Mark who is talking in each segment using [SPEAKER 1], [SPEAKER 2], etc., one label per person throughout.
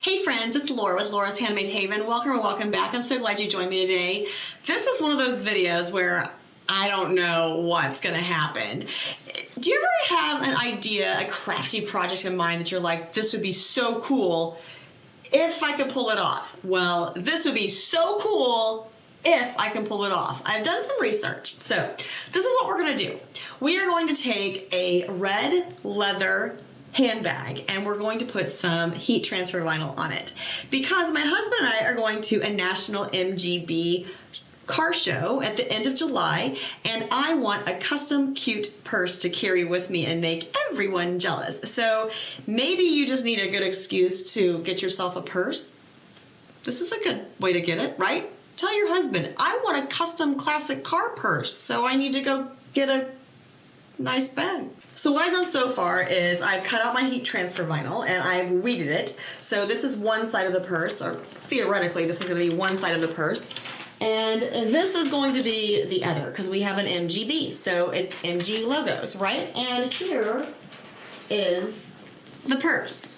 [SPEAKER 1] Hey friends, it's Laura with Laura's Handmade Haven. Welcome or welcome back. I'm so glad you joined me today. This is one of those videos where I don't know what's gonna happen. Do you ever have an idea, a crafty project in mind that you're like, this would be so cool if I could pull it off? Well, this would be so cool if I can pull it off. I've done some research. So this is what we're gonna do. We are going to take a red leather handbag and we're going to put some heat transfer vinyl on it because my husband and I are going to a national MGB car show at the end of July, and I want a custom cute purse to carry with me and make everyone jealous. So maybe you just need a good excuse to get yourself a purse. This is a good way to get it, right? Tell your husband, I want a custom classic car purse, so I need to go get a nice bag. So what I've done so far is I've cut out my heat transfer vinyl and I've weeded it. So this is one side of the purse, or theoretically this is going to be one side of the purse. And this is going to be the other because we have an MGB, so it's MG logos, right? And here is the purse.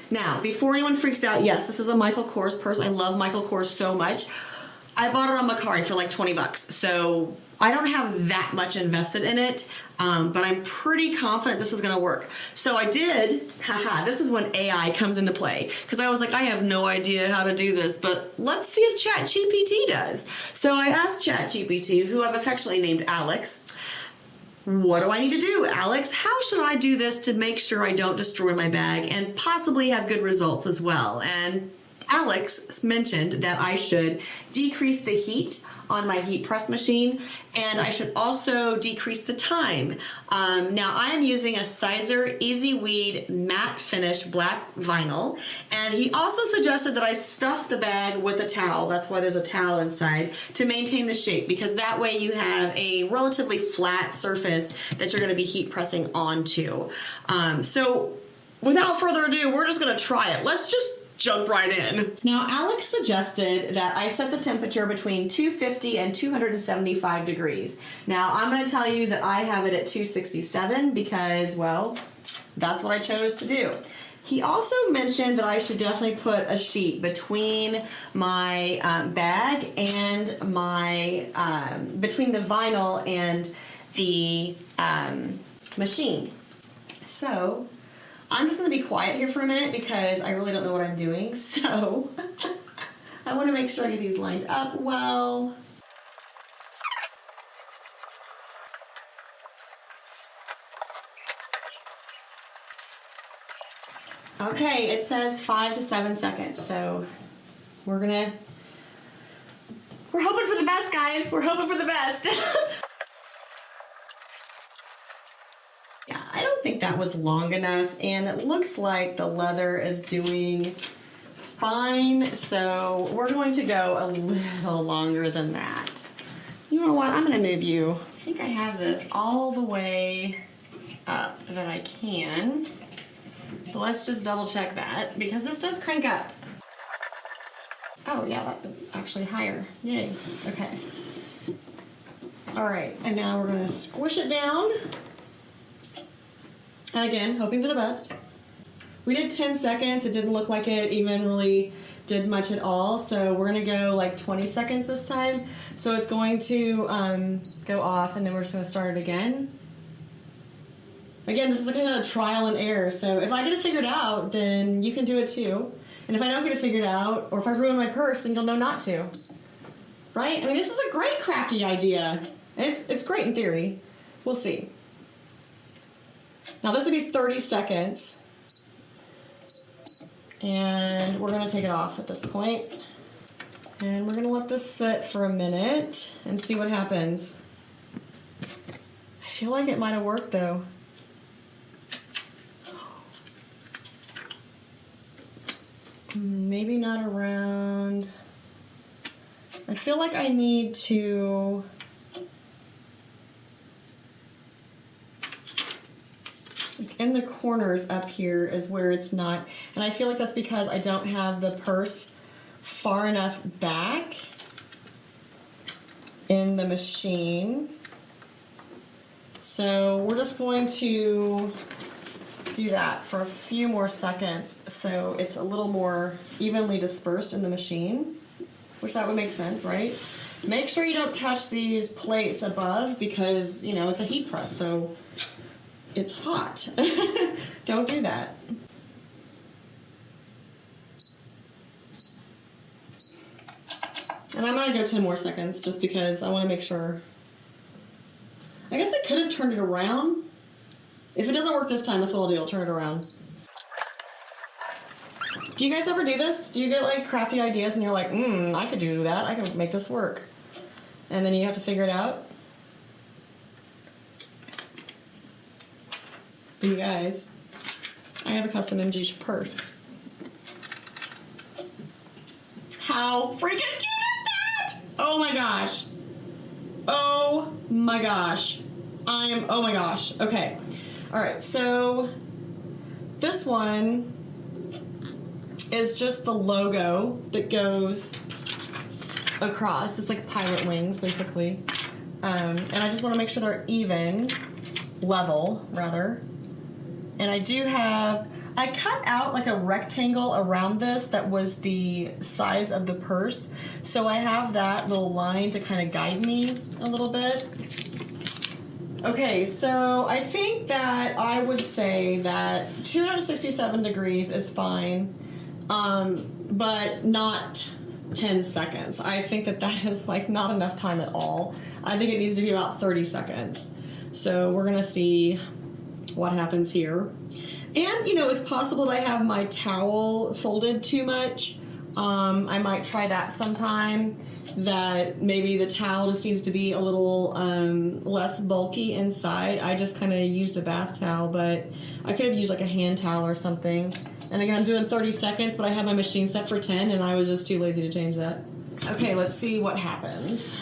[SPEAKER 1] Now, before anyone freaks out, yes, this is a Michael Kors purse. I love Michael Kors so much. I bought it on Mercari for like 20 bucks, so I don't have that much invested in it, but I'm pretty confident this is gonna work. So I did, this is when AI comes into play, because I was like, I have no idea how to do this, but let's see if ChatGPT does. So I asked ChatGPT, who I've affectionately named Alex, what do I need to do, Alex? How should I do this to make sure I don't destroy my bag and possibly have good results as well? And Alex mentioned that I should decrease the heat on my heat press machine, and I should also decrease the time. Now I am using a Siser EasyWeed matte finish black vinyl, and he also suggested that I stuff the bag with a towel. That's why there's a towel inside, to maintain the shape, because that way you have a relatively flat surface that you're going to be heat pressing onto. So without further ado, we're just going to try it. Let's just jump right in. Now, Alex suggested that I set the temperature between 250 and 275 degrees. Now, I'm going to tell you that I have it at 267 because, well, that's what I chose to do. He also mentioned that I should definitely put a sheet between my bag and my, between the vinyl and the machine. So I'm just going to be quiet here for a minute because I really don't know what I'm doing. So I want to make sure I get these lined up well. Okay, it says 5 to 7 seconds. So we're hoping for the best, guys. We're hoping for the best. I don't think that was long enough, and it looks like the leather is doing fine, so we're going to go a little longer than that. You know what? I'm going to move you. I think I have this all the way up that I can, but let's just double check that because this does crank up. Oh yeah, that's actually higher. Yay. Okay. All right, and now we're going to squish it down. And again, hoping for the best. We did 10 seconds. It didn't look like it even really did much at all. So we're gonna go like 20 seconds this time. So it's going to go off, and then we're just gonna start it again. Again, this is like a kind of trial and error. So if I get it figured out, then you can do it too. And if I don't get it figured out, or if I ruin my purse, then you'll know not to. Right? I mean, this is a great crafty idea. It's great in theory. We'll see. Now this would be 30 seconds, and we're going to take it off at this point, and we're going to let this sit for a minute and see what happens. I feel like it might have worked though. Maybe not around. I feel like I need to in the corners up here is where it's not, and I feel like that's because I don't have the purse far enough back in the machine. So we're just going to do that for a few more seconds so it's a little more evenly dispersed in the machine, which that would make sense, right? Make sure you don't touch these plates above because, you know, it's a heat press, so it's hot. Don't do that. And I'm gonna go 10 more seconds just because I wanna make sure. I guess I could have turned it around. If it doesn't work this time, that's what I'll do, I'll turn it around. Do you guys ever do this? Do you get like crafty ideas and you're like, I could do that, I could make this work. And then you have to figure it out? But you guys, I have a custom MG purse. How freaking cute is that? Oh my gosh. Oh my gosh. Oh my gosh. Okay. All right, so this one is just the logo that goes across. It's like pilot wings, basically. And I just want to make sure they're even, level, rather. And I do have, I cut out like a rectangle around this that was the size of the purse. So I have that little line to kind of guide me a little bit. Okay, so I think that I would say that 267 degrees is fine, but not 10 seconds. I think that that is like not enough time at all. I think it needs to be about 30 seconds. So we're gonna see what happens here. And, you know, it's possible that I have my towel folded too much. I might try that sometime, that maybe the towel just needs to be a little less bulky inside. I just kind of used a bath towel, but I could have used like a hand towel or something. And again, I'm doing 30 seconds, but I have my machine set for 10, and I was just too lazy to change that. Okay, let's see what happens.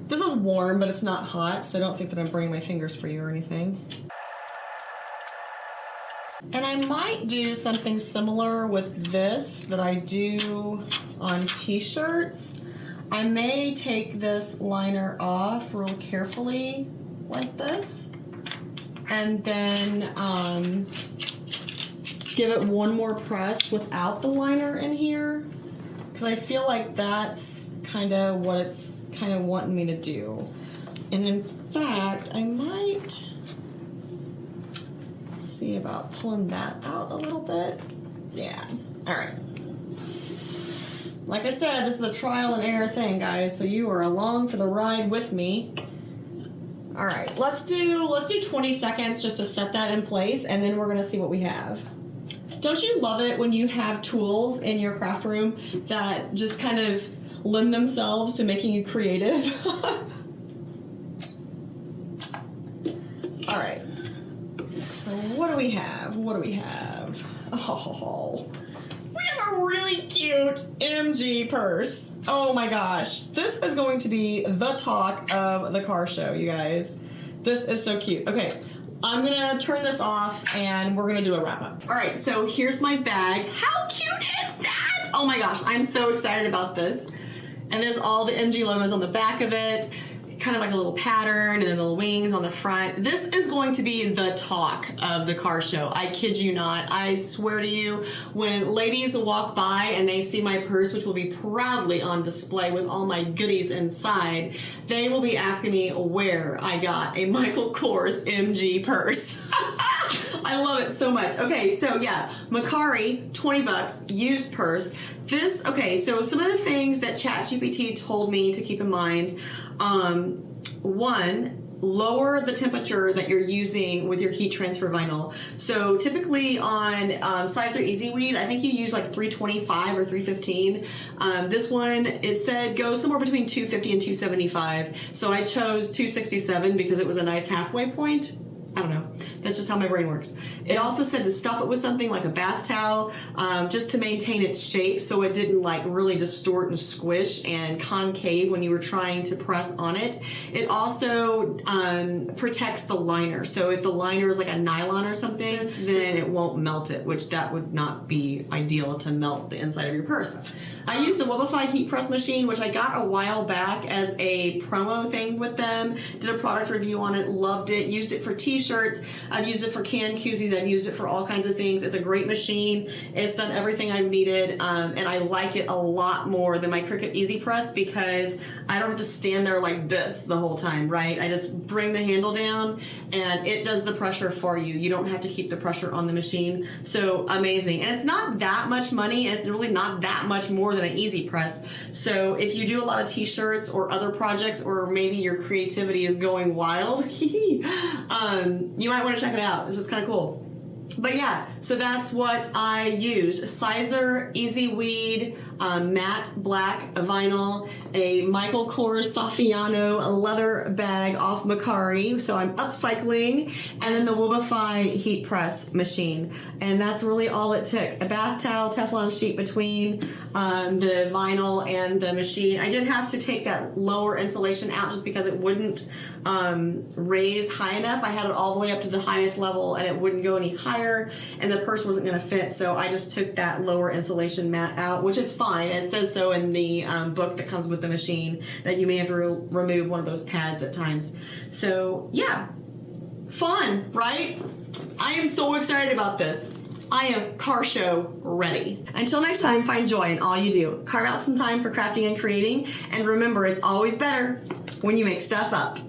[SPEAKER 1] This is warm, but it's not hot, so I don't think that I'm burning my fingers for you or anything. And I might do something similar with this that I do on t-shirts. I may take this liner off real carefully, like this, and then give it one more press without the liner in here, because I feel like that's kind of what it's kind of wanting me to do. And in fact, I might see about pulling that out a little bit. Yeah, all right. Like I said, this is a trial and error thing, guys, so you are along for the ride with me. All right, let's do 20 seconds just to set that in place, and then we're gonna see what we have. Don't you love it when you have tools in your craft room that just kind of lend themselves to making you creative? All right, so what do we have? What do we have? Oh, we have a really cute MG purse. Oh my gosh, this is going to be the talk of the car show, you guys. This is so cute. Okay, I'm gonna turn this off and we're gonna do a wrap up. All right, so here's my bag. How cute is that? Oh my gosh, I'm so excited about this. And there's all the MG logos on the back of it, kind of like a little pattern, and then the wings on the front. This is going to be the talk of the car show. I kid you not. I swear to you, when ladies walk by and they see my purse, which will be proudly on display with all my goodies inside, they will be asking me where I got a Michael Kors MG purse. I love it so much. Okay, so yeah, Macari, 20 bucks, used purse. This, okay, so some of the things that ChatGPT told me to keep in mind. One, lower the temperature that you're using with your heat transfer vinyl. So typically on Siser EasyWeed, I think you use like 325 or 315. This one, it said go somewhere between 250 and 275. So I chose 267 because it was a nice halfway point. I don't know. The It's just how my brain works. It also said to stuff it with something like a bath towel, just to maintain its shape so it didn't like really distort and squish and concave when you were trying to press on it. It also protects the liner. So if the liner is like a nylon or something, then it won't melt it, which that would not be ideal to melt the inside of your purse. I use the Whubefy heat press machine, which I got a while back as a promo thing with them. Did a product review on it, loved it, used it for t-shirts. I've used it for can koozies. I've used it for all kinds of things. It's a great machine. It's done everything I've needed, and I like it a lot more than my Cricut Easy Press because I don't have to stand there like this the whole time, right? I just bring the handle down and it does the pressure for you. You don't have to keep the pressure on the machine. So amazing. And it's not that much money, and it's really not that much more than an Easy Press. So if you do a lot of t-shirts or other projects, or maybe your creativity is going wild, you might want to check it out. This is kind of cool. But yeah, so that's what I use. Siser EasyWeed matte black vinyl, a Michael Kors Saffiano leather bag off Macari, so I'm upcycling, and then the Whubefy heat press machine. And that's really all it took. A bath towel, Teflon sheet between the vinyl and the machine. I did have to take that lower insulation out just because it wouldn't raise high enough. I had it all the way up to the highest level and it wouldn't go any higher, and the purse wasn't going to fit, so I just took that lower insulation mat out, which is fine. It says so in the book that comes with the machine, that you may have to remove one of those pads at times. So yeah, fun, right? I am so excited about this. I am car show ready. Until next time, find joy in all you do. Carve out some time for crafting and creating, and remember, it's always better when you make stuff up.